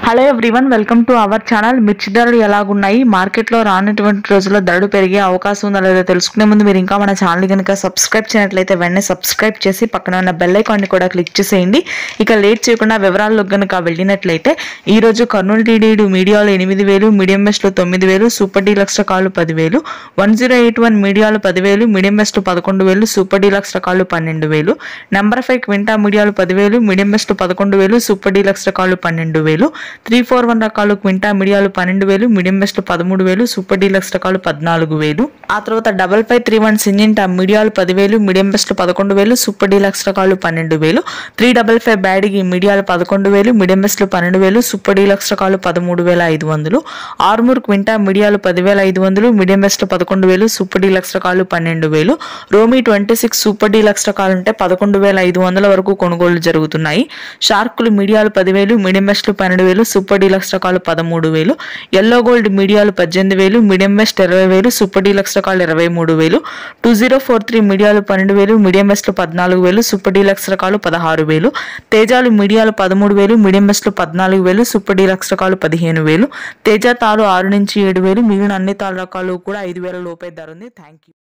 Hello everyone, welcome to our channel. మిర్చి ధరలు ఎలాగున్నాయి, మార్కెట్లో రానటువంటి రోజుల్లో ధరలు పెరిగే అవకాశం ఉందా లేదో తెలుసుకునే ముందు మీరు ఇంకా మన ఛానల్ కనుక సబ్స్క్రైబ్ చేయనట్లయితే వెంటనే సబ్స్క్రైబ్ చేసి పక్కన ఉన్న బెల్ ఐకాన్ని కూడా క్లిక్ చేసేయండి. ఇక లేట్ చేయకుండా వివరాల్లో కనుక వెళ్ళినట్లయితే ఈ రోజు కర్నూలు టీడీడీ మీడియాలో 8,000, మీడియం బెస్ట్లో 9,000, సూపర్ డీలక్స్ రకాలు 10,000, 1081 మీడియాలు 10,000, మీడియం బెస్ట్లో 11,000, సూపర్ డీలక్స్ రకాలు 12,000, నెంబర్ 5 క్వింటా మీడియాలు 10,000, మీడియం బెస్ట్లో 11,000, సూపర్ డీలక్స్ రకాలు 12,000, 341 రకాలు క్వింటా మీడియాలు 12,000, మీడియం బెస్ట్ 13,000, సూపర్ డీలక్స్ రకాలు 14,000. ఆ తర్వాత 5531 సింజింటా మీడియాలు 10,000, మీడియం బెస్ట్ 11,000, సూపర్ డీలక్స్ రకాలు 12,000, 355 బ్యాడిగి మీడియాలు 11,000, మీడియం బెస్ట్ 12,000, సూపర్ డీలక్స్ రకాలు 13,500, ఆర్మూర్ క్వింటా మీడియాలు 10,500, మీడియం బెస్ట్ 11,000, సూపర్ డీలక్స్ రకాలు 12,000, రోమీ 26 సూపర్ డీలక్స్ రకాలు ఉంటే 11,500 వరకు కొనుగోలు జరుగుతున్నాయి. షార్కులు మీడియాలు 10,000, మీడియం బెస్ట్ 12,000, సూపర్ డీలక్స్ రకాలు 13,000, ఎల్లో గోల్డ్ మీడియాలు 18,000, మీడియం బెస్ట్ 20,000, సూపర్ డీలక్స్ రకాలు 23,000, 2043 మీడియాలు 12,000, మీడియం బెస్ట్ 14,000, సూపర్ డీలక్స్ రకాలు 16,000, తేజాలు మీడియాలు 13,000, మీడియం బెస్ట్ 14,000, సూపర్ డీలక్స్ రకాలు 15,000, తేజ తాలు 6 నుంచి 7,000, మిగిలిన అన్ని తాళ్ళ రకాలు కూడా 5,000 లోపే ధర ఉంది. Thank you.